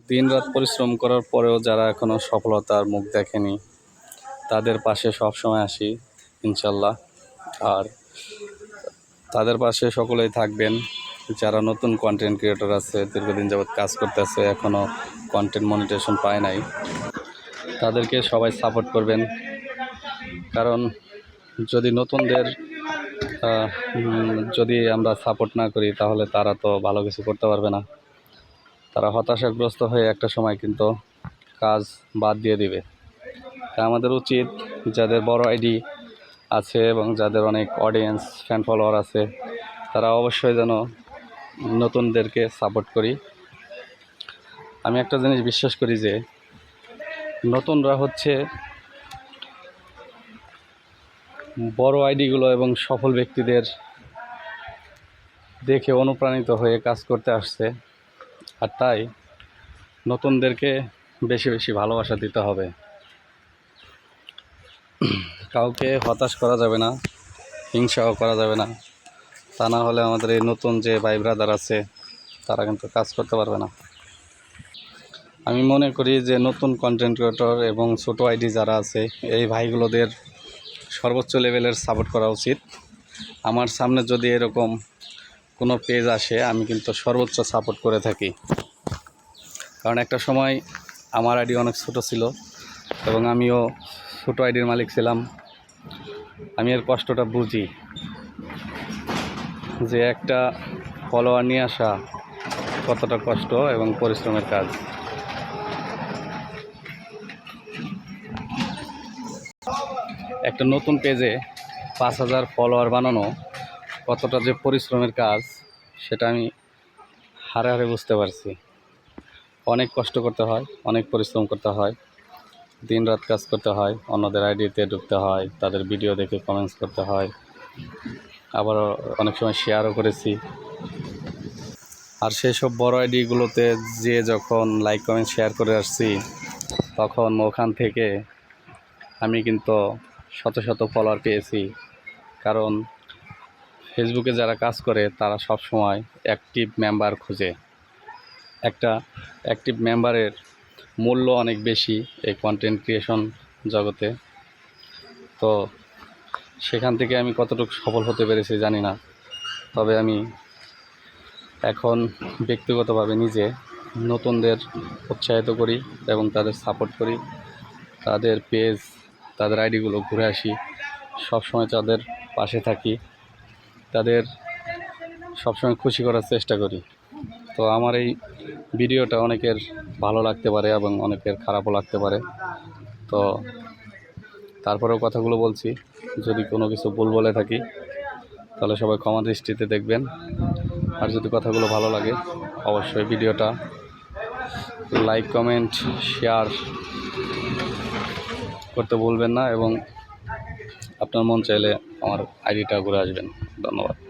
দিনরাত পরিশ্রম করার পরেও যারা এখনও সফলতার মুখ দেখেনি তাদের পাশে সবসময় আসি ইনশাল্লাহ। আর তাদের পাশে সকলেই থাকবেন যারা নতুন কন্টেন্ট ক্রিয়েটর আছে, দীর্ঘদিন যাবৎ কাজ করতেছে, এখনও কন্টেন্ট মনিটাইজেশন পায় নাই, তাদেরকে সবাই সাপোর্ট করবেন। কারণ যদি নতুনদের যদি আমরা সাপোর্ট না করি তাহলে তারা তো ভালো কিছু করতে পারবে না। তারা হতাশাগ্রস্ত হয়ে একটা সময় কিন্তু কাজ বাদ দিয়ে দিবে। তাই আমাদের উচিত যাদের বড় আইডি আছে এবং যাদের অনেক অডিয়েন্স ফ্যান ফলোয়ার আছে তারা অবশ্যই যেন নতুনদেরকে সাপোর্ট করি। আমি একটা জিনিস বিশ্বাস করি যে নতুনরা হচ্ছে বড় আইডিগুলো এবং সফল ব্যক্তিদের দেখে অনুপ্রাণিত হয়ে কাজ করতে আসছে। আর তাই নতুনদেরকে বেশি বেশি ভালোবাসা দিতে হবে। কাউকে হতাশ করা যাবে না, হিংসাও করা যাবে না। তা না হলে আমাদের এই নতুন যে ভাই ব্রাদার আছে তারা কিন্তু কাজ করতে পারবে না। আমি মনে করি যে নতুন কন্টেন্ট ক্রিয়েটর এবং ছোটো আইডি যারা আছে এই ভাইগুলোদের সর্বোচ্চ লেভেলের সাপোর্ট করা উচিত। আমার সামনে যদি এরকম কোনো পেজ আসে আমি কিন্তু সর্বোচ্চ সাপোর্ট করে থাকি। কারণ একটা সময় আমার আইডি অনেক ছোটো ছিল এবং আমিও ছোটো আইডির মালিক ছিলাম। আমি এর কষ্টটা বুঝি যে একটা ফলোয়ার নিয়ে আসা কতটা কষ্ট এবং পরিশ্রমের কাজ। একটা নতুন পেজে 5,000 ফলোয়ার বানানো কতটা যে পরিশ্রমের কাজ সেটা আমি হারে হারে বুঝতে পারছি। অনেক কষ্ট করতে হয়, অনেক পরিশ্রম করতে হয়, দিন রাত কাজ করতে হয়, অন্যদের আইডিতে ঢুকতে হয়, তাদের ভিডিও দেখে কমেন্টস করতে হয়, আবারও অনেক সময় শেয়ারও করেছি। আর সেই সব বড় আইডিগুলোতে যে যখন লাইক কমেন্ট শেয়ার করে আসছি তখন ওখান থেকে আমি কিন্তু শত শত ফলোয়ার পেয়েছি। কারণ ফেসবুকে যারা কাজ করে তারা সব সময় অ্যাক্টিভ মেম্বার খোঁজে। একটা অ্যাক্টিভ মেম্বারের মূল্য অনেক বেশি এই কন্টেন্ট ক্রিয়েশন জগতে। তো সেখান থেকে আমি কতটুকু সফল হতে পেরেছি জানি না, তবে আমি এখন ব্যক্তিগতভাবে নিজে নতুনদের উৎসাহিত করি এবং তাদের সাপোর্ট করি, তাদের পেজ তাদের আইডিগুলো ঘুরে আসি, সবসময় তাদের পাশে থাকি, তাদের সবসময় খুশি করার চেষ্টা করি। তো আমার এই ভিডিওটা অনেকের ভালো লাগতে পারে এবং অনেকের খারাপও লাগতে পারে। তো তারপরেও কথাগুলো বলছি, যদি কোনো কিছু ভুল বলে থাকি তাহলে সবাই ক্ষমা দৃষ্টিতে দেখবেন। আর যদি কথাগুলো ভালো লাগে অবশ্যই ভিডিওটা লাইক কমেন্ট শেয়ার করতে ভুলবেন না এবং আপনার মন চাইলে আমার আইডিটা ঘুরে আসবেন। ধন্যবাদ।